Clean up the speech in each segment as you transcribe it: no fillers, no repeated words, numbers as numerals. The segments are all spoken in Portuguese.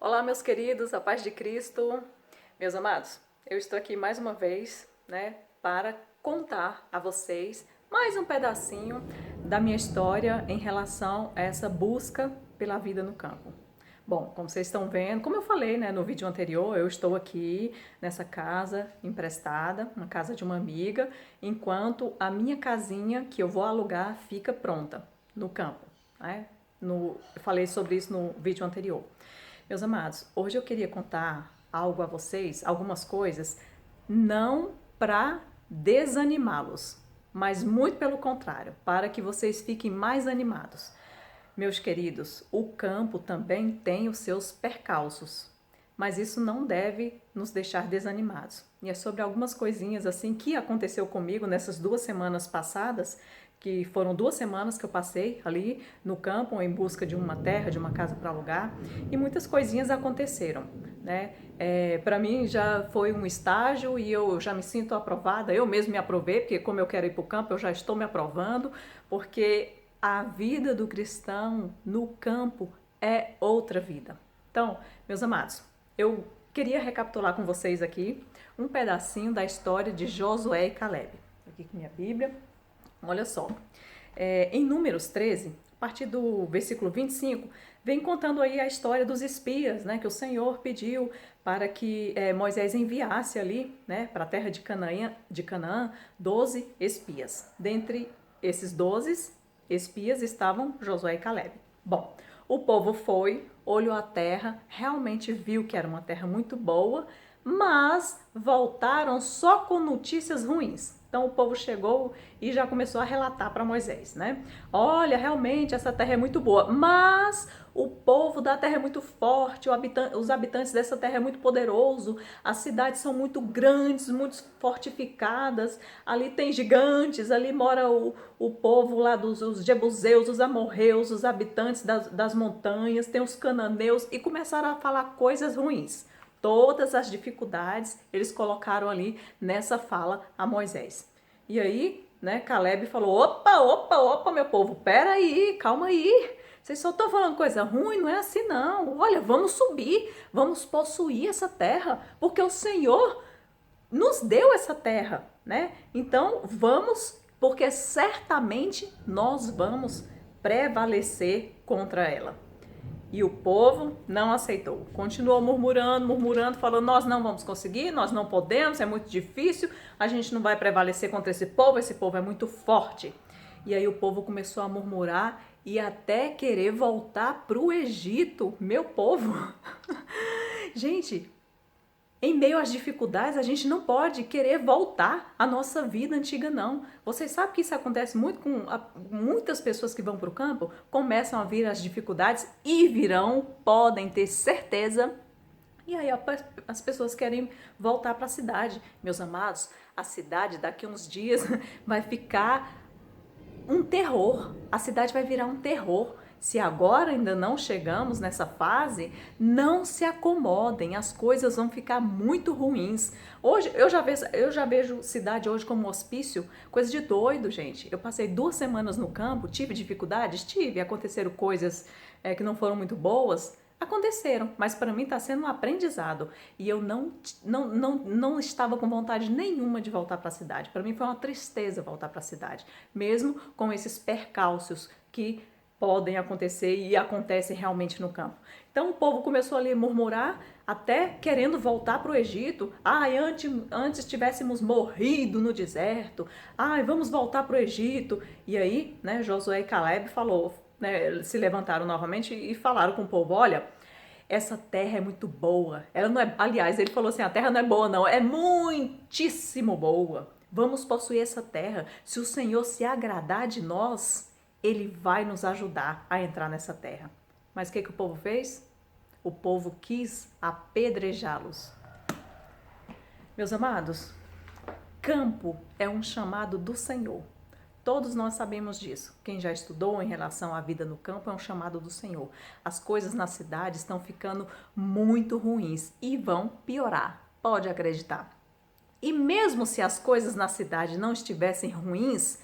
Olá, meus queridos, a paz de Cristo. Meus amados, eu estou aqui mais uma vez, para contar a vocês mais um pedacinho da minha história em relação a essa busca pela vida no campo. Bom, como vocês estão vendo, como eu falei, no vídeo anterior, eu estou aqui nessa casa emprestada, na casa de uma amiga, enquanto a minha casinha que eu vou alugar fica pronta no campo, né? Eu falei sobre isso no vídeo anterior. Meus amados, hoje eu queria contar algo a vocês, algumas coisas, não para desanimá-los, mas muito pelo contrário, para que vocês fiquem mais animados. Meus queridos, o campo também tem os seus percalços, mas isso não deve nos deixar desanimados. E é sobre algumas coisinhas assim que aconteceu comigo nessas 2 semanas passadas, que foram 2 semanas que eu passei ali no campo em busca de uma terra, de uma casa para alugar, e muitas coisinhas aconteceram, né? Para mim já foi um estágio e eu já me sinto aprovada, eu mesmo me aprovei, porque como eu quero ir para o campo, eu já estou me aprovando, porque a vida do cristão no campo é outra vida. Então, meus amados, eu queria recapitular com vocês aqui um pedacinho da história de Josué e Caleb. Aqui com minha Bíblia. Olha só. Em Números 13, a partir do versículo 25, vem contando aí a história dos espias, né, que o Senhor pediu para que Moisés enviasse ali, né, para a terra de Canaã 12 espias. Dentre esses 12 espias estavam Josué e Caleb. Bom, o povo foi, olhou a terra, realmente viu que era uma terra muito boa, mas voltaram só com notícias ruins. Então o povo chegou e já começou a relatar para Moisés, né? Olha, realmente essa terra é muito boa, mas o povo da terra é muito forte, os habitantes dessa terra é muito poderoso, as cidades são muito grandes, muito fortificadas, ali tem gigantes, ali mora o povo lá os jebuseus, os amorreus, os habitantes das montanhas, tem os cananeus, e começaram a falar coisas ruins. Todas as dificuldades eles colocaram ali nessa fala a Moisés. E aí, né, Caleb falou: opa, opa, opa, meu povo, pera aí, calma aí. Vocês só estão falando coisa ruim, não é assim não. Olha, vamos subir, vamos possuir essa terra, porque o Senhor nos deu essa terra, né? Então vamos, porque certamente nós vamos prevalecer contra ela. E o povo não aceitou. Continuou murmurando, murmurando, falando: nós não vamos conseguir, nós não podemos, é muito difícil, a gente não vai prevalecer contra esse povo é muito forte. E aí o povo começou a murmurar e até querer voltar para o Egito, meu povo. Gente, em meio às dificuldades, a gente não pode querer voltar à nossa vida antiga, não. Vocês sabem que isso acontece muito com muitas pessoas que vão para o campo, começam a vir as dificuldades e virão, podem ter certeza. E aí as pessoas querem voltar para a cidade. Meus amados, a cidade daqui a uns dias vai ficar um terror. A cidade vai virar um terror. Se agora ainda não chegamos nessa fase, não se acomodem, as coisas vão ficar muito ruins. Hoje eu já vejo cidade hoje como hospício, coisa de doido, gente. Eu passei 2 semanas no campo, tive dificuldades, aconteceram coisas que não foram muito boas. Aconteceram, mas para mim está sendo um aprendizado. E eu não estava com vontade nenhuma de voltar para a cidade. Para mim foi uma tristeza voltar para a cidade, mesmo com esses percalços que podem acontecer e acontecem realmente no campo. Então o povo começou ali a murmurar, até querendo voltar para o Egito. Ai, antes tivéssemos morrido no deserto. Ai, vamos voltar para o Egito. E aí, né, Josué e Caleb se levantaram novamente e falaram com o povo: olha, essa terra é muito boa. Ela não é, aliás, ele falou assim: a terra não é boa não, é muitíssimo boa. Vamos possuir essa terra. Se o Senhor se agradar de nós, ele vai nos ajudar a entrar nessa terra. Mas o que o povo fez? O povo quis apedrejá-los. Meus amados, campo é um chamado do Senhor. Todos nós sabemos disso. Quem já estudou em relação à vida no campo é um chamado do Senhor. As coisas na cidade estão ficando muito ruins e vão piorar. Pode acreditar. E mesmo se as coisas na cidade não estivessem ruins,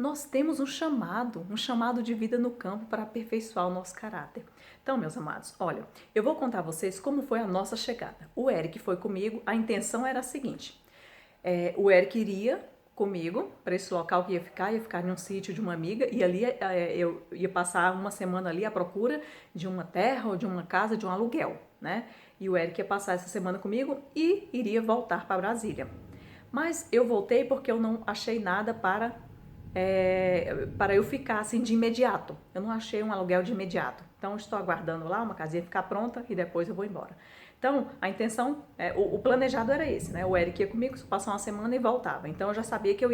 nós temos um chamado de vida no campo para aperfeiçoar o nosso caráter. Então, meus amados, olha, eu vou contar a vocês como foi a nossa chegada. O Eric foi comigo, a intenção era a seguinte, o Eric iria comigo para esse local que ia ficar em um sítio de uma amiga, e ali eu ia passar uma semana ali à procura de uma terra ou de uma casa, de um aluguel, né? E o Eric ia passar essa semana comigo e iria voltar para Brasília. Mas eu voltei porque eu não achei nada para eu ficar assim de imediato. Eu não achei um aluguel de imediato. Então, estou aguardando lá uma casinha ficar pronta e depois eu vou embora. Então, a intenção, o planejado era esse, né? O Eric ia comigo, passar uma semana e voltava. Então, eu já sabia que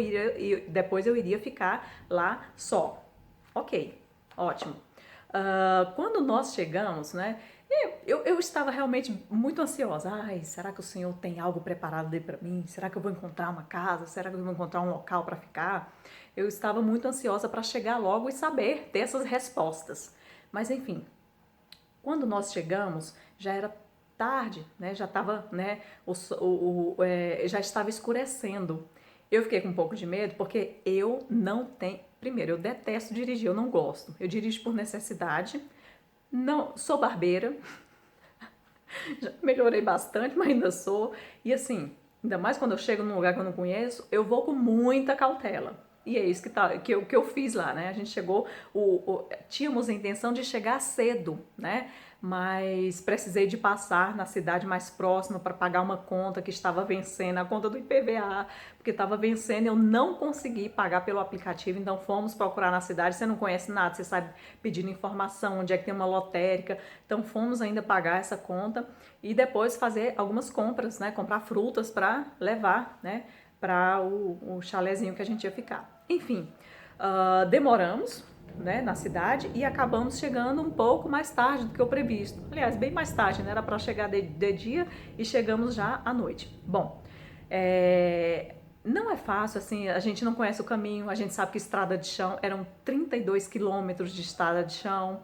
depois eu iria ficar lá só. Ok, ótimo. Quando nós chegamos, né? Eu estava realmente muito ansiosa. Ai, será que o Senhor tem algo preparado aí para mim? Será que eu vou encontrar uma casa? Será que eu vou encontrar um local para ficar? Eu estava muito ansiosa para chegar logo e saber, ter essas respostas. Mas enfim, quando nós chegamos, já era tarde, né? Já estava, né? Já estava escurecendo. Eu fiquei com um pouco de medo porque eu não tenho. Primeiro, eu detesto dirigir, eu não gosto. Eu dirijo por necessidade. Não, sou barbeira. Já melhorei bastante, mas ainda sou. E assim, ainda mais quando eu chego num lugar que eu não conheço, eu vou com muita cautela. E é isso que eu fiz lá, né? A gente chegou, tínhamos a intenção de chegar cedo, né? Mas precisei de passar na cidade mais próxima para pagar uma conta que estava vencendo, a conta do IPVA, porque estava vencendo, eu não consegui pagar pelo aplicativo, então fomos procurar na cidade, você não conhece nada, você sabe pedindo informação, onde é que tem uma lotérica, então fomos ainda pagar essa conta e depois fazer algumas compras, né? Comprar frutas para levar, né? Para o chalezinho que a gente ia ficar. Enfim, demoramos, né, na cidade e acabamos chegando um pouco mais tarde do que o previsto. Aliás, bem mais tarde, né? Era para chegar de dia e chegamos já à noite. Bom, não é fácil, assim, a gente não conhece o caminho, a gente sabe que estrada de chão, eram 32 quilômetros de estrada de chão,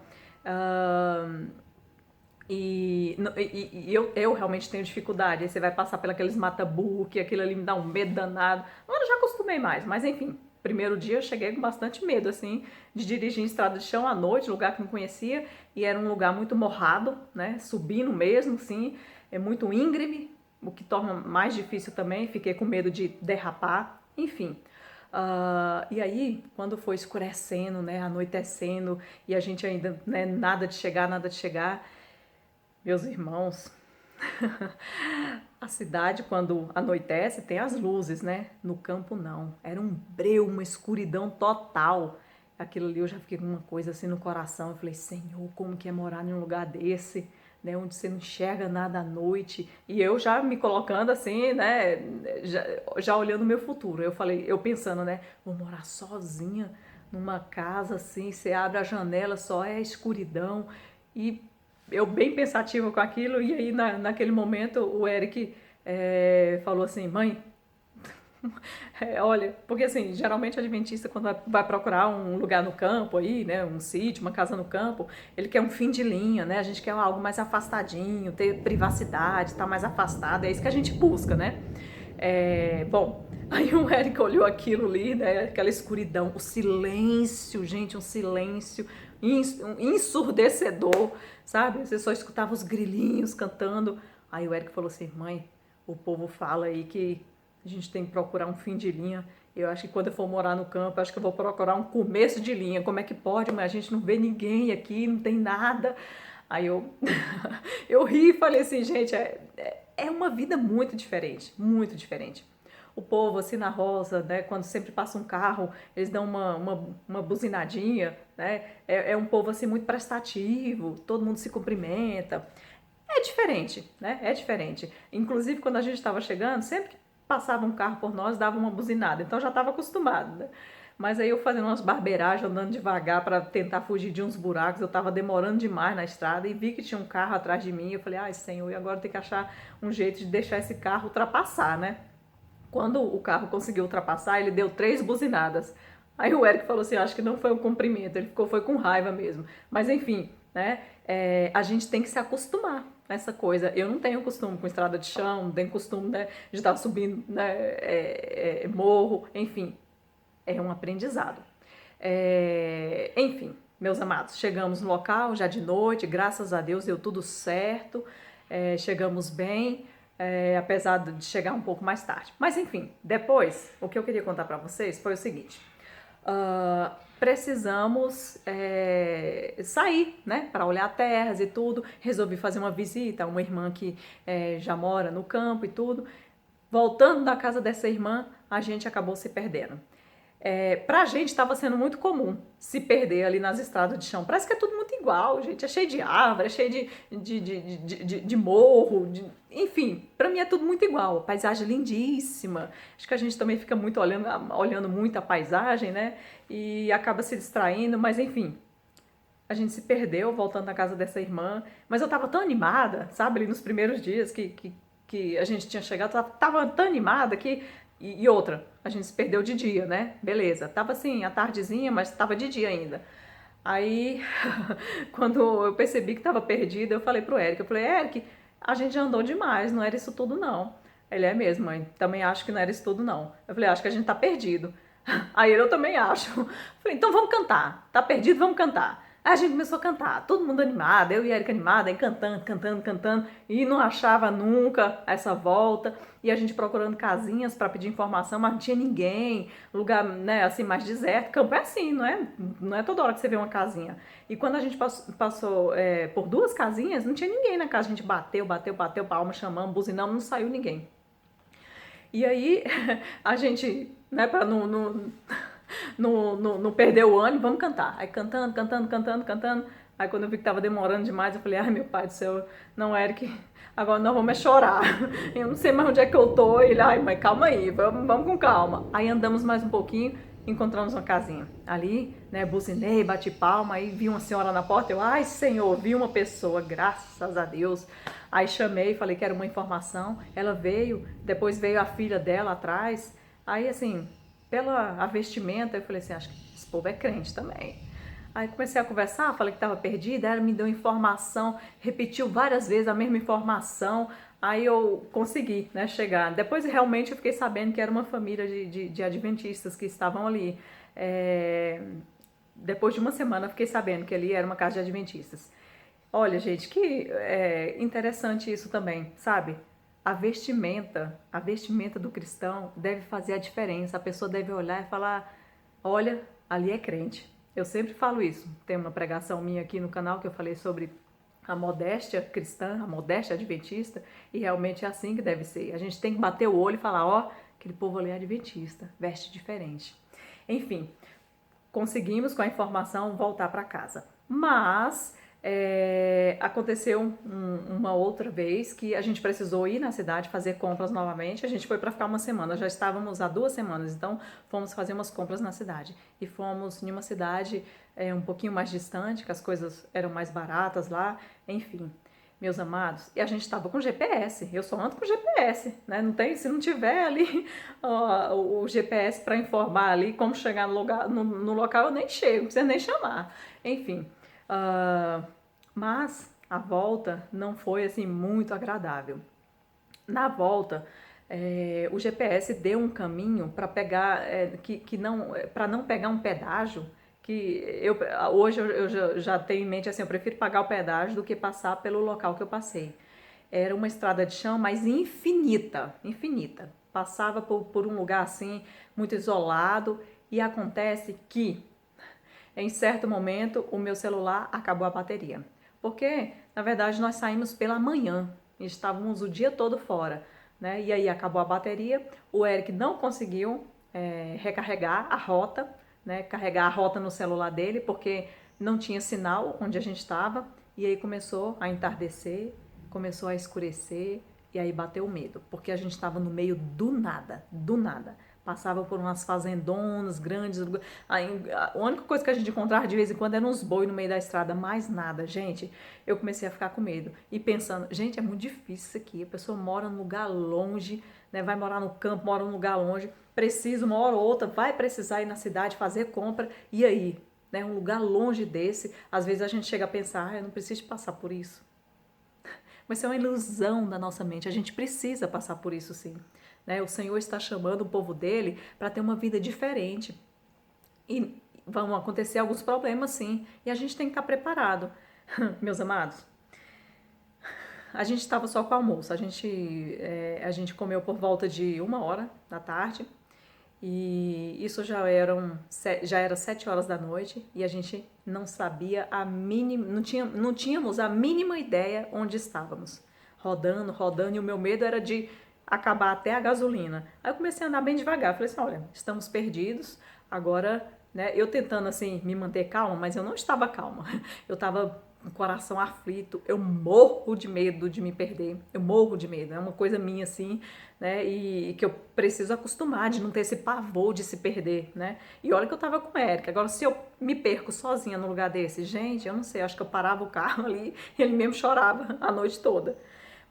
eu realmente tenho dificuldade. Aí você vai passar pelos mata-burro, que aquilo ali me dá um medo danado. Agora eu já acostumei mais, mas enfim. Primeiro dia eu cheguei com bastante medo, assim, de dirigir em estrada de chão à noite, lugar que não conhecia, e era um lugar muito morrado, né, subindo mesmo, assim, é muito íngreme, o que torna mais difícil também, fiquei com medo de derrapar, enfim. E aí, quando foi escurecendo, né, anoitecendo, e a gente ainda, né, nada de chegar, meus irmãos, a cidade, quando anoitece, tem as luzes, né? No campo, não. Era um breu, uma escuridão total. Aquilo ali eu já fiquei com uma coisa assim no coração. Eu falei, Senhor, como que é morar num lugar desse, né? Onde você não enxerga nada à noite. E eu já me colocando assim, né? Já olhando o meu futuro. Eu pensando, né? Vou morar sozinha numa casa assim, você abre a janela, só é escuridão. E eu bem pensativa com aquilo, e aí naquele momento o Eric falou assim, mãe, olha, porque assim, geralmente o adventista quando vai procurar um lugar no campo aí, né, um sítio, uma casa no campo, ele quer um fim de linha, né, a gente quer algo mais afastadinho, ter privacidade, estar mais afastado, é isso que a gente busca, né. Bom, aí o Eric olhou aquilo ali, né, aquela escuridão, o silêncio, gente, um silêncio ensurdecedor, sabe? Você só escutava os grilinhos cantando. Aí o Eric falou assim, mãe, o povo fala aí que a gente tem que procurar um fim de linha. Eu acho que quando eu for morar no campo, acho que eu vou procurar um começo de linha. Como é que pode? Mas a gente não vê ninguém aqui, não tem nada. Aí eu ri e falei assim, gente, é uma vida muito diferente, muito diferente. O povo assim na roça, né, quando sempre passa um carro, eles dão uma buzinadinha, né? É um povo assim muito prestativo, todo mundo se cumprimenta. É diferente, né? É diferente. Inclusive quando a gente estava chegando, sempre que passava um carro por nós, dava uma buzinada. Então já estava acostumado, né? Mas aí eu fazendo umas barbeiragens, andando devagar para tentar fugir de uns buracos, eu estava demorando demais na estrada e vi que tinha um carro atrás de mim. Eu falei, ai Senhor, e agora tem que achar um jeito de deixar esse carro ultrapassar, né? Quando o carro conseguiu ultrapassar, ele deu 3 buzinadas. Aí o Eric falou assim, acho que não foi um cumprimento, ele foi com raiva mesmo. Mas enfim, né, a gente tem que se acostumar a essa coisa. Eu não tenho costume com estrada de chão, não tenho costume, né, de estar subindo, né, morro, enfim. É um aprendizado. Enfim, meus amados, chegamos no local já de noite, graças a Deus deu tudo certo, chegamos bem, apesar de chegar um pouco mais tarde. Mas enfim, depois, o que eu queria contar para vocês foi o seguinte: precisamos sair, né, para olhar terras e tudo. Resolvi fazer uma visita a uma irmã que já mora no campo e tudo. Voltando da casa dessa irmã, a gente acabou se perdendo. Pra gente estava sendo muito comum se perder ali nas estradas de chão. Parece que é tudo muito igual, gente. É cheio de árvore, é cheio de morro, enfim, pra mim é tudo muito igual. Paisagem lindíssima. Acho que a gente também fica muito olhando muito a paisagem, né? E acaba se distraindo, mas enfim. A gente se perdeu voltando da casa dessa irmã. Mas eu tava tão animada, sabe? Ali nos primeiros dias que a gente tinha chegado, eu tava tão animada que... E outra, a gente se perdeu de dia, né? Beleza, tava assim, a tardezinha, mas tava de dia ainda. Aí, quando eu percebi que tava perdida, eu falei pro Eric, Eric, a gente já andou demais, não era isso tudo não. Ele é mesmo, mãe, também acho que não era isso tudo não. Eu falei, acho que a gente tá perdido. Aí ele, eu também acho. Eu falei, então vamos cantar, tá perdido, vamos cantar. Aí a gente começou a cantar, todo mundo animado, eu e a Erika animada, aí cantando, e não achava nunca essa volta, e a gente procurando casinhas para pedir informação, mas não tinha ninguém, lugar, né, assim, mais deserto. Campo é assim, não é toda hora que você vê uma casinha. E quando a gente passou por duas casinhas, não tinha ninguém na casa, a gente bateu palma, chamamos, buzinamos, não saiu ninguém. E aí, a gente, né, pra não perder o ânimo, vamos cantar. Aí cantando. Aí quando eu vi que tava demorando demais, eu falei, ai meu pai do céu, não, Eric, agora nós vamos chorar. Eu não sei mais onde é que eu tô. Ele, ai, mas calma aí, vamos com calma. Aí andamos mais um pouquinho, encontramos uma casinha. Ali, né, buzinei, bati palma, aí vi uma senhora na porta, eu, ai senhor, vi uma pessoa, graças a Deus. Aí chamei, falei que era uma informação, ela veio, depois veio a filha dela atrás, aí assim, pela vestimenta, eu falei assim, acho que esse povo é crente também. Aí comecei a conversar, falei que estava perdida, ela me deu informação, repetiu várias vezes a mesma informação, aí eu consegui, né, chegar. Depois realmente eu fiquei sabendo que era uma família de adventistas que estavam ali. Depois de uma semana eu fiquei sabendo que ali era uma casa de adventistas. Olha, gente, que interessante isso também, sabe? A vestimenta do cristão deve fazer a diferença. A pessoa deve olhar e falar, olha, ali é crente. Eu sempre falo isso. Tem uma pregação minha aqui no canal que eu falei sobre a modéstia cristã, a modéstia adventista, e realmente é assim que deve ser. A gente tem que bater o olho e falar, ó, aquele povo ali é adventista, veste diferente. Enfim, conseguimos com a informação voltar para casa. Mas aconteceu uma outra vez que a gente precisou ir na cidade fazer compras novamente. A gente foi para ficar uma semana, já estávamos há 2 semanas, então fomos fazer umas compras na cidade. E fomos em uma cidade um pouquinho mais distante, que as coisas eram mais baratas lá, enfim. Meus amados, e a gente estava com GPS, eu só ando com GPS, né? Não tem, se não tiver ali o GPS para informar ali como chegar no local, eu nem chego, não precisa nem chamar. Enfim, mas a volta não foi assim muito agradável. Na volta, o GPS deu um caminho para pegar, para não pegar um pedágio, que hoje eu já tenho em mente assim, eu prefiro pagar o pedágio do que passar pelo local que eu passei. Era uma estrada de chão, mas infinita. Passava por um lugar assim, muito isolado, e acontece que em certo momento o meu celular acabou a bateria. Porque, na verdade, nós saímos pela manhã, estávamos o dia todo fora, né? E aí acabou a bateria, o Eric não conseguiu recarregar a rota, né? Carregar a rota no celular dele, porque não tinha sinal onde a gente estava, e aí começou a entardecer, começou a escurecer, e aí bateu o medo, porque a gente estava no meio do nada, passava por umas fazendonas grandes. A única coisa que a gente encontrava de vez em quando era uns boi no meio da estrada, mais nada. Gente, eu comecei a ficar com medo e pensando, gente, é muito difícil isso aqui. A pessoa mora num lugar longe, né? Vai morar no campo, mora num lugar longe, precisa uma hora ou outra, vai precisar ir na cidade fazer compra, e aí? Né? Um lugar longe desse, às vezes a gente chega a pensar, eu não preciso passar por isso. Mas isso é uma ilusão da nossa mente, a gente precisa passar por isso sim. Né? O Senhor está chamando o povo dele para ter uma vida diferente. vão acontecer alguns problemas sim, e a gente tem que estar preparado. Meus amados, a gente estava só com o almoço, a gente comeu por volta de 1 hora da tarde, e isso já era 7 horas da noite, e a gente não sabia a mínima, não tínhamos a mínima ideia onde estávamos. Rodando, rodando, e o meu medo era de acabar até a gasolina. Aí eu comecei a andar bem devagar, falei assim, olha, estamos perdidos, agora, né, eu tentando assim me manter calma, mas eu não estava calma, eu estava com o coração aflito, eu morro de medo de me perder, eu morro de medo, é uma coisa minha assim, né, e que eu preciso acostumar de não ter esse pavor de se perder, né, e olha que eu tava com o Eric, agora se eu me perco sozinha no lugar desse, gente, eu não sei, acho que eu parava o carro ali, ele mesmo chorava a noite toda.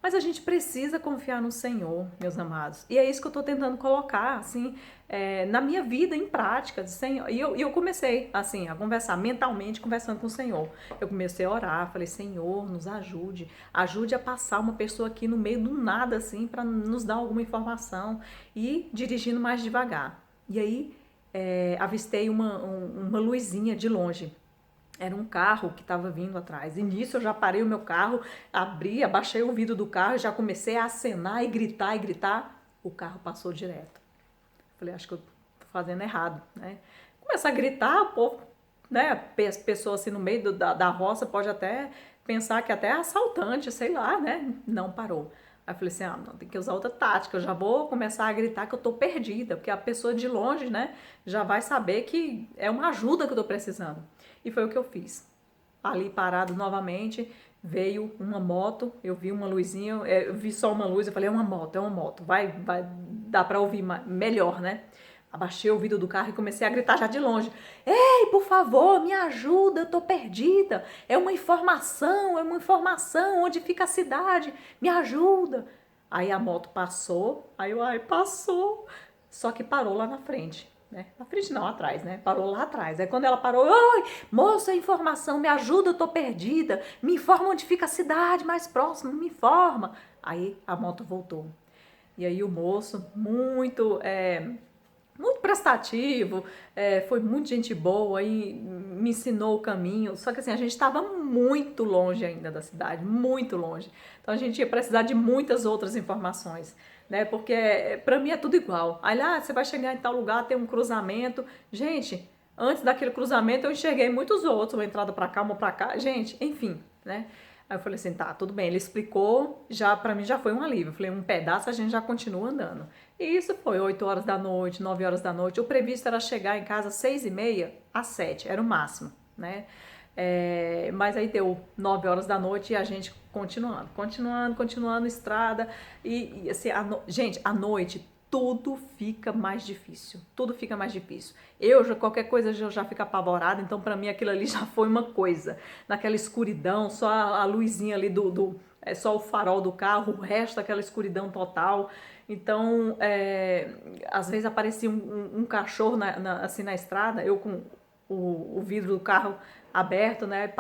Mas a gente precisa confiar no Senhor, meus amados. E é isso que eu estou tentando colocar, assim, na minha vida, em prática. Senhor. E eu comecei, assim, a conversar mentalmente, conversando com o Senhor. Eu comecei a orar, falei, Senhor, nos ajude. Ajude a passar uma pessoa aqui no meio do nada, assim, para nos dar alguma informação. E dirigindo mais devagar. E aí, avistei uma luzinha de longe. Era um carro que estava vindo atrás. E nisso eu já parei o meu carro, abri, abaixei o vidro do carro, já comecei a acenar e gritar e gritar. O carro passou direto. Falei, acho que eu tô fazendo errado, né? Começa a gritar, o povo, né? As pessoas assim no meio da roça pode até pensar que até é assaltante, sei lá, né? Não parou. Aí eu falei assim, não, tem que usar outra tática, eu já vou começar a gritar que eu tô perdida, porque a pessoa de longe, né, já vai saber que é uma ajuda que eu tô precisando. E foi o que eu fiz. Ali parado novamente, veio uma moto, eu vi uma luzinha, eu vi só uma luz, eu falei, é uma moto, vai, dá pra ouvir melhor, né? Abaixei o vidro do carro e comecei a gritar já de longe. Ei, por favor, me ajuda, eu tô perdida. É uma informação, onde fica a cidade, me ajuda. Aí a moto passou, ai, passou. Só que parou lá na frente, né? Na frente não, atrás, né? Parou lá atrás. Aí quando ela parou, oi, moça, informação, me ajuda, eu tô perdida. Me informa onde fica a cidade mais próxima, me informa. Aí a moto voltou. E aí o moço, muito prestativo, foi muito gente boa e me ensinou o caminho. Só que assim, a gente estava muito longe ainda da cidade, muito longe. Então a gente ia precisar de muitas outras informações, né? Porque para mim é tudo igual. Aí lá, você vai chegar em tal lugar, tem um cruzamento. Gente, antes daquele cruzamento eu enxerguei muitos outros, uma entrada para cá, uma para cá. Gente, enfim, né? Aí eu falei assim, tá, tudo bem. Ele explicou, já para mim já foi um alívio. Eu falei, um pedaço a gente já continua andando. E isso foi 8 horas da noite, 9 horas da noite. O previsto era chegar em casa 6h30 às 7, era o máximo, né? Mas aí deu 9 horas da noite e a gente continuando, estrada. E assim, gente, à noite tudo fica mais difícil. Tudo fica mais difícil. Qualquer coisa eu já fico apavorada, então para mim aquilo ali já foi uma coisa. Naquela escuridão, só a luzinha ali só o farol do carro, o resto daquela escuridão total. Então, às vezes aparecia um cachorro assim na estrada, eu com o vidro do carro aberto, né?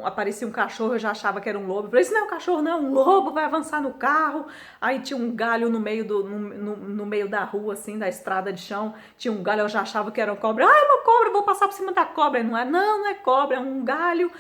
Aparecia um cachorro, eu já achava que era um lobo. Eu falei, isso não é um cachorro, não, um lobo vai avançar no carro. Aí tinha um galho no meio da rua, assim, da estrada de chão. Tinha um galho, eu já achava que era uma cobra. Ah, é uma cobra, eu vou passar por cima da cobra. Não é cobra, é um galho.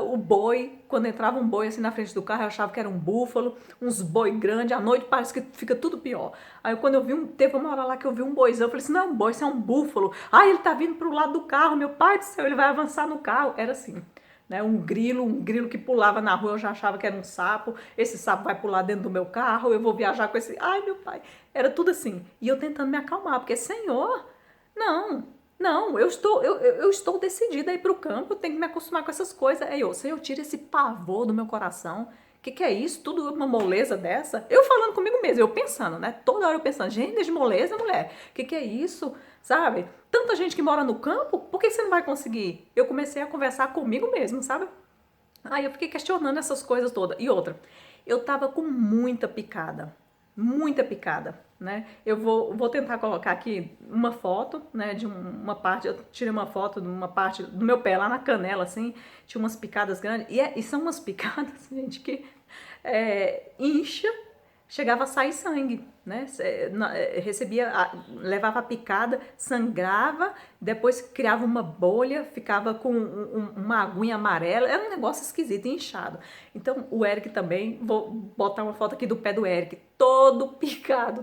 O boi, quando entrava um boi assim na frente do carro, eu achava que era um búfalo, uns boi grandes, à noite parece que fica tudo pior. Aí quando eu vi teve uma hora lá que eu vi um boizão, eu falei assim, não é um boi, isso é um búfalo. Ele tá vindo pro lado do carro, meu pai do céu, ele vai avançar no carro. Era assim, né, um grilo que pulava na rua, eu já achava que era um sapo, esse sapo vai pular dentro do meu carro, eu vou viajar com esse, ai meu pai, era tudo assim. E eu tentando me acalmar, porque Senhor, não, eu estou decidida a ir para o campo, eu tenho que me acostumar com essas coisas. Senhor, tira esse pavor do meu coração. O que é isso? Tudo uma moleza dessa? Eu falando comigo mesmo, eu pensando, né? Toda hora eu pensando, gente, de moleza, mulher. O que é isso? Sabe? Tanta gente que mora no campo, por que você não vai conseguir? Eu comecei a conversar comigo mesmo, sabe? Aí eu fiquei questionando essas coisas todas. E outra, eu tava com muita picada, né? Eu vou tentar colocar aqui uma foto, né, de uma parte, eu tirei uma foto de uma parte do meu pé, lá na canela, assim, tinha umas picadas grandes, e são umas picadas, gente, que incha, chegava a sair sangue, né? Recebia, levava a picada, sangrava, depois criava uma bolha, ficava com uma aguinha amarela, era um negócio esquisito, inchado. Então o Eric também, vou botar uma foto aqui do pé do Eric, todo picado,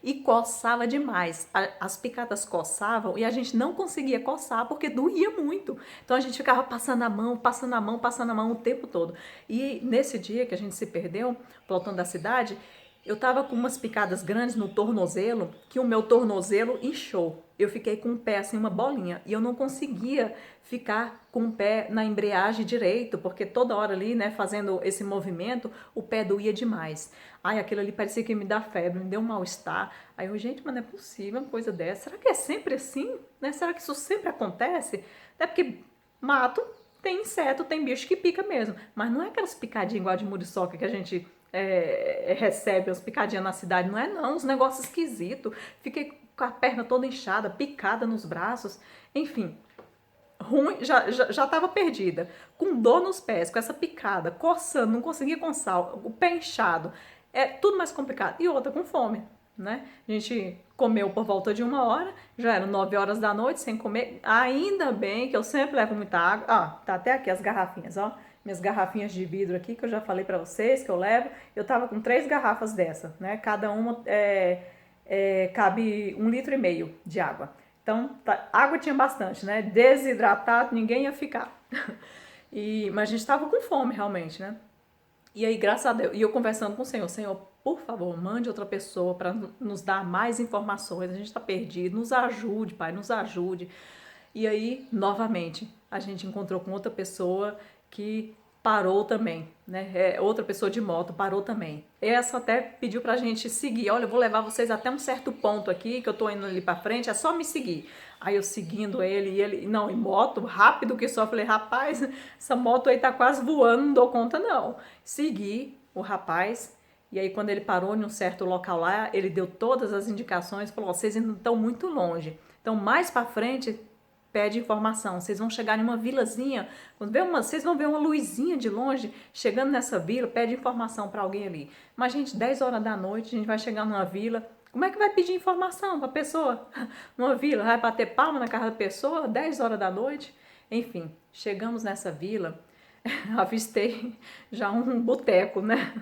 e coçava demais. As picadas coçavam e a gente não conseguia coçar porque doía muito. Então a gente ficava passando a mão, o tempo todo. E nesse dia que a gente se perdeu, voltando da cidade, eu tava com umas picadas grandes no tornozelo, que o meu tornozelo inchou. Eu fiquei com o pé assim, uma bolinha, e eu não conseguia ficar com o pé na embreagem direito, porque toda hora ali, né, fazendo esse movimento, o pé doía demais. Ai, aquilo ali parecia que me dá febre, me deu um mal-estar. Aí eu, gente, mas não é possível uma coisa dessa. Será que é sempre assim? Né? Será que isso sempre acontece? É porque mato, tem inseto, tem bicho que pica mesmo, mas não é aquelas picadinhas igual de muriçoca que a gente recebe, as picadinhas na cidade, não é não, uns negócios esquisitos. Fiquei com a perna toda inchada, picada nos braços, enfim, ruim, já tava perdida, com dor nos pés, com essa picada, coçando, não conseguia coçar, o pé inchado, é tudo mais complicado. E outra, com fome, né? A gente comeu por volta de 1 hora, já eram 9 horas da noite sem comer, ainda bem que eu sempre levo muita água, tá até aqui as garrafinhas, ó, minhas garrafinhas de vidro aqui, que eu já falei pra vocês, que eu levo, eu tava com 3 garrafas dessa, né, cada uma cabe 1,5 litro de água. Então, água tinha bastante, né? Desidratado, ninguém ia ficar. Mas a gente estava com fome, realmente, né? E aí, graças a Deus, e eu conversando com o Senhor, por favor, mande outra pessoa para nos dar mais informações, a gente está perdido, nos ajude, Pai, nos ajude. E aí, novamente, a gente encontrou com outra pessoa que parou também, né? Outra pessoa de moto parou também. Essa até pediu pra gente seguir. Olha, eu vou levar vocês até um certo ponto aqui, que eu tô indo ali pra frente, é só me seguir. Aí eu seguindo ele, e ele, não, em moto, rápido que só. Eu falei, rapaz, essa moto aí tá quase voando, não dou conta não. Segui o rapaz, e aí quando ele parou em um certo local lá, ele deu todas as indicações, falou, vocês ainda estão muito longe. Então mais pra frente, pede informação. Vocês vão chegar em uma vilazinha, vocês vão ver uma luzinha de longe, chegando nessa vila, pede informação para alguém ali. Mas, gente, 10 horas da noite, a gente vai chegar numa vila, como é que vai pedir informação para a pessoa? Numa vila, vai bater palma na casa da pessoa, 10 horas da noite? Enfim, chegamos nessa vila, avistei já um boteco, né?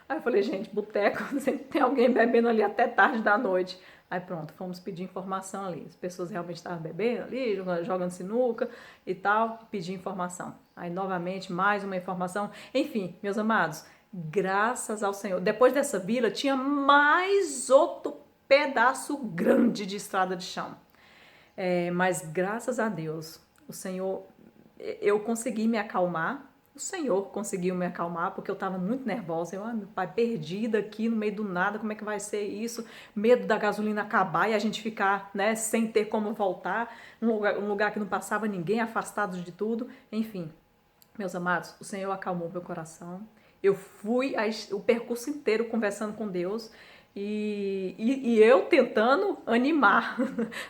Aí eu falei, gente, boteco, sempre tem alguém bebendo ali até tarde da noite. Aí pronto, fomos pedir informação ali. As pessoas realmente estavam bebendo ali, jogando sinuca e tal, pedir informação. Aí novamente, mais uma informação. Enfim, meus amados, graças ao Senhor. Depois dessa vila, tinha mais outro pedaço grande de estrada de chão. Mas graças a Deus, o Senhor, eu consegui me acalmar. O Senhor conseguiu me acalmar, porque eu estava muito nervosa. Eu, meu pai, perdida aqui no meio do nada, como é que vai ser isso? Medo da gasolina acabar e a gente ficar, né, sem ter como voltar, um lugar que não passava ninguém, afastado de tudo. Enfim, meus amados, o Senhor acalmou meu coração. Eu fui o percurso inteiro conversando com Deus e eu tentando animar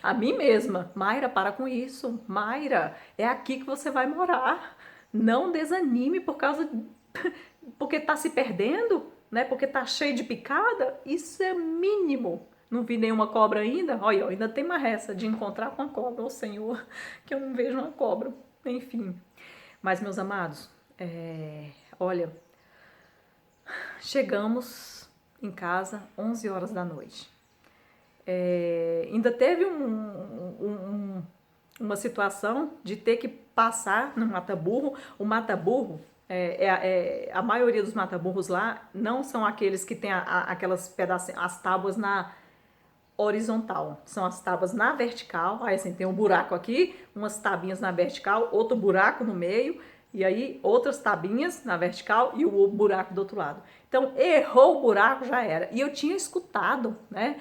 a mim mesma. Mayra, para com isso. Mayra, é aqui que você vai morar. Não desanime porque tá se perdendo, né? Porque tá cheio de picada. Isso é mínimo. Não vi nenhuma cobra ainda. Olha, ainda tem uma resta de encontrar com a cobra. Ô Senhor, que eu não vejo uma cobra. Enfim. Mas, meus amados, olha, chegamos em casa 11 horas da noite. Ainda teve uma situação de ter que passar no mata-burro. O mata-burro, a maioria dos mata-burros lá não são aqueles que tem aquelas pedacinhos, as tábuas na horizontal, são as tábuas na vertical. Aí assim, tem um buraco aqui, umas tabinhas na vertical, outro buraco no meio, e aí outras tabinhas na vertical e o buraco do outro lado. Então, errou o buraco, já era. E eu tinha escutado, né,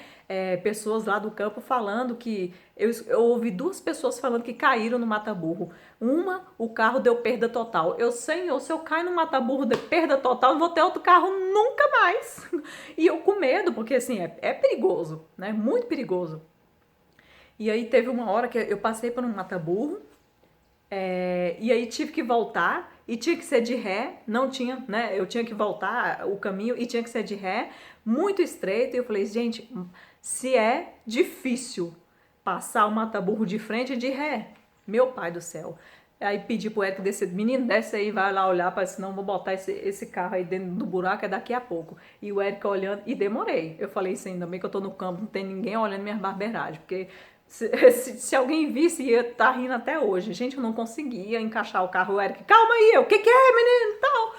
pessoas lá do campo falando que... Eu ouvi 2 pessoas falando que caíram no mata-burro. Uma, o carro deu perda total. Senhor, se eu cair no mata-burro de perda total, não vou ter outro carro nunca mais. E eu com medo, porque assim, é perigoso, né, muito perigoso. E aí teve uma hora que eu passei por um mata-burro, e aí tive que voltar, e tinha que ser de ré, não tinha, né? Eu tinha que voltar o caminho e tinha que ser de ré, muito estreito. E eu falei, gente, se é difícil passar o mata-burro de frente e de ré, meu pai do céu. Aí pedi pro Eric descer, menino, desce aí, vai lá olhar, para senão vou botar esse carro aí dentro do buraco, é daqui a pouco. E o Eric olhando, e demorei. Eu falei isso ainda bem que eu tô no campo, não tem ninguém olhando minhas barbeiragens, porque se alguém visse, ia estar rindo até hoje. Gente, eu não conseguia encaixar o carro. O Eric, calma aí, o que é, menino, tal.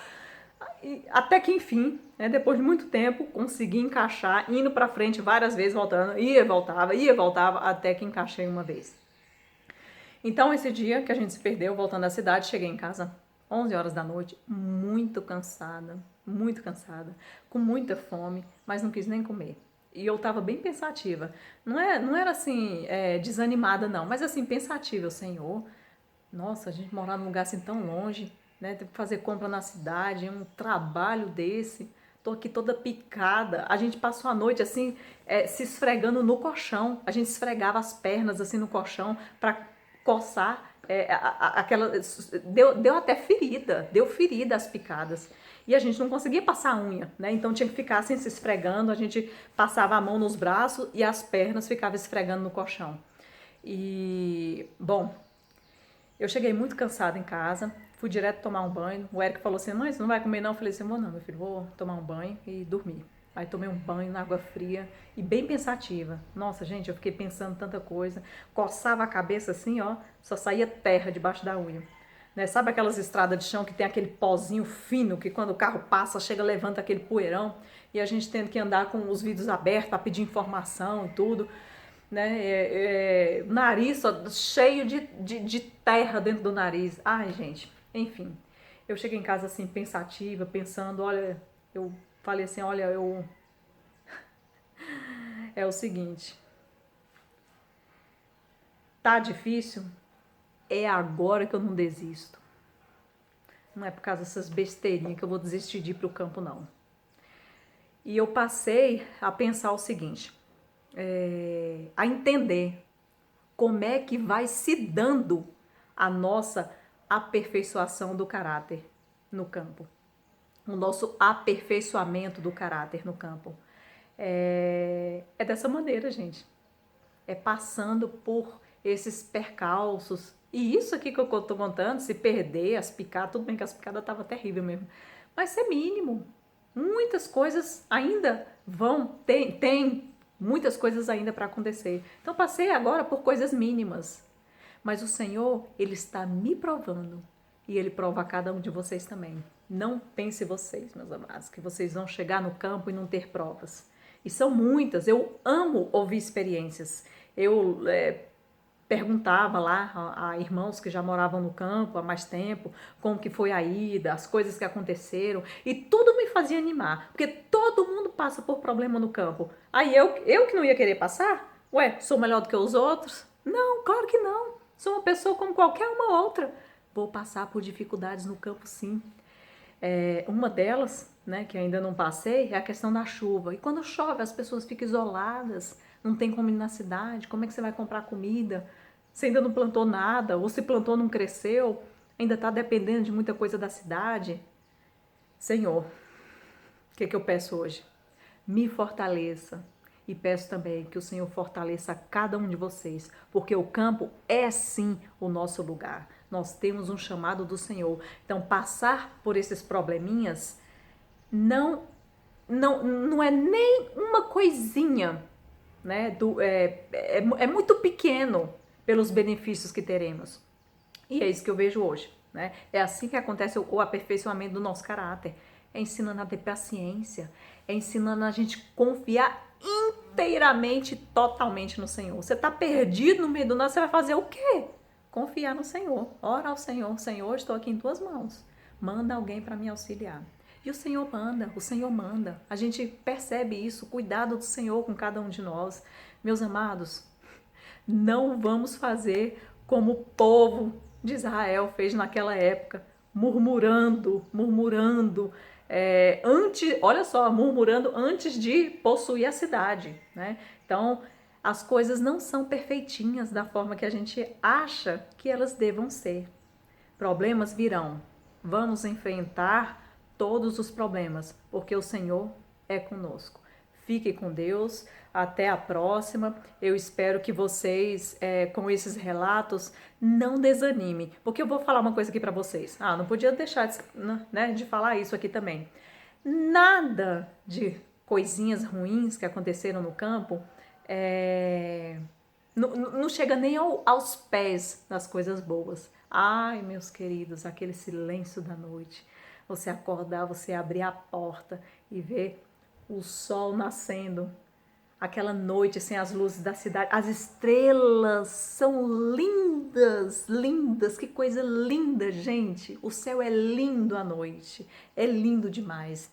E até que enfim, né, depois de muito tempo, consegui encaixar, indo pra frente várias vezes, voltando, ia e voltava, até que encaixei uma vez. Então, esse dia que a gente se perdeu, voltando à cidade, cheguei em casa 11 horas da noite, muito cansada, com muita fome, mas não quis nem comer. E eu tava bem pensativa. Não era assim, desanimada não, mas assim, pensativa. Senhor, nossa, a gente morar num lugar assim tão longe, né? Ter que fazer compra na cidade, um trabalho desse. Tô aqui toda picada. A gente passou a noite assim, se esfregando no colchão. A gente esfregava as pernas assim no colchão para coçar aquela. Deu até ferida, deu ferida as picadas. E a gente não conseguia passar a unha, né? Então tinha que ficar assim se esfregando. A gente passava a mão nos braços e as pernas ficavam esfregando no colchão. E, bom, eu cheguei muito cansada em casa, fui direto tomar um banho. O Eric falou assim, mãe, você não vai comer não? Eu falei assim, vou não, meu filho, vou tomar um banho e dormir. Aí tomei um banho na água fria e bem pensativa. Nossa, gente, eu fiquei pensando tanta coisa. Coçava a cabeça assim, ó, só saía terra debaixo da unha. Né? Sabe aquelas estradas de chão que tem aquele pozinho fino, que quando o carro passa, chega, levanta aquele poeirão, e a gente tendo que andar com os vidros abertos para pedir informação e tudo, né? Nariz só, cheio de terra dentro do nariz. Ai, gente, enfim. Eu cheguei em casa assim, pensativa, pensando, olha, eu falei assim, olha, é o seguinte, tá difícil, é agora que eu não desisto. Não é por causa dessas besteirinhas que eu vou desistir de ir pro campo, não. E eu passei a pensar o seguinte, a entender como é que vai se dando a nossa aperfeiçoação do caráter no campo. O nosso aperfeiçoamento do caráter no campo. É dessa maneira, gente. É passando por esses percalços. E isso aqui que eu tô contando, se perder, as picadas, tudo bem que as picadas estavam terrível mesmo. Mas é mínimo. Muitas coisas ainda tem muitas coisas ainda para acontecer. Então passei agora por coisas mínimas. Mas o Senhor, Ele está me provando. E Ele prova a cada um de vocês também. Não pense vocês, meus amados, que vocês vão chegar no campo e não ter provas. E são muitas. Eu amo ouvir experiências. Eu perguntava lá a irmãos que já moravam no campo há mais tempo, como que foi a ida, as coisas que aconteceram, e tudo me fazia animar, porque todo mundo passa por problema no campo. Aí eu que não ia querer passar? Ué, sou melhor do que os outros? Não, claro que não. Sou uma pessoa como qualquer uma outra. Vou passar por dificuldades no campo, sim. Uma delas, né, que ainda não passei, é a questão da chuva. E quando chove, as pessoas ficam isoladas, não tem como ir na cidade, como é que você vai comprar comida? Você ainda não plantou nada, ou se plantou não cresceu, ainda está dependendo de muita coisa da cidade. Senhor, o que eu peço hoje? Me fortaleça. E peço também que o Senhor fortaleça cada um de vocês, porque o campo é sim o nosso lugar. Nós temos um chamado do Senhor. Então, passar por esses probleminhas não é nem uma coisinha, né? É muito pequeno pelos benefícios que teremos. E é isso que eu vejo hoje, né? É assim que acontece o aperfeiçoamento do nosso caráter. É ensinando a ter paciência, é ensinando a gente confiar inteiramente, totalmente no Senhor. Você está perdido no meio do nada, você vai fazer o quê? Confiar no Senhor, ora ao Senhor. Senhor, estou aqui em tuas mãos. Manda alguém para me auxiliar. E o Senhor manda, o Senhor manda. A gente percebe isso, o cuidado do Senhor com cada um de nós. Meus amados, não vamos fazer como o povo de Israel fez naquela época, murmurando, olha só, murmurando antes de possuir a cidade, né? Então, as coisas não são perfeitinhas da forma que a gente acha que elas devam ser. Problemas virão, vamos enfrentar todos os problemas, porque o Senhor é conosco. Fique com Deus, até a próxima. Eu espero que vocês, com esses relatos, não desanimem, porque eu vou falar uma coisa aqui para vocês. Não podia deixar de falar isso aqui também. Nada de coisinhas ruins que aconteceram no campo não chega nem aos pés das coisas boas. Ai, meus queridos, aquele silêncio da noite. Você acordar, você abrir a porta e ver o sol nascendo. Aquela noite sem as luzes da cidade. As estrelas são lindas, lindas. Que coisa linda, gente. O céu é lindo à noite. É lindo demais.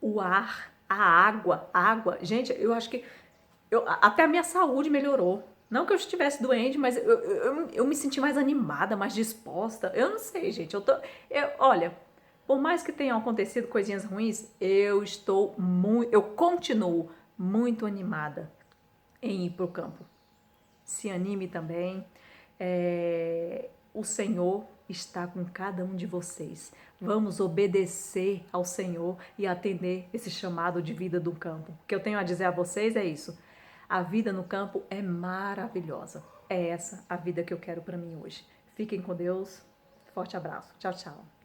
O ar, a água. Gente, eu acho que até a minha saúde melhorou. Não que eu estivesse doente, mas eu me senti mais animada, mais disposta. Eu não sei, gente. Olha, por mais que tenham acontecido coisinhas ruins, eu continuo muito animada em ir para o campo. Se anime também. O Senhor está com cada um de vocês. Vamos obedecer ao Senhor e atender esse chamado de vida do campo. O que eu tenho a dizer a vocês é isso. A vida no campo é maravilhosa. É essa a vida que eu quero para mim hoje. Fiquem com Deus. Forte abraço. Tchau, tchau.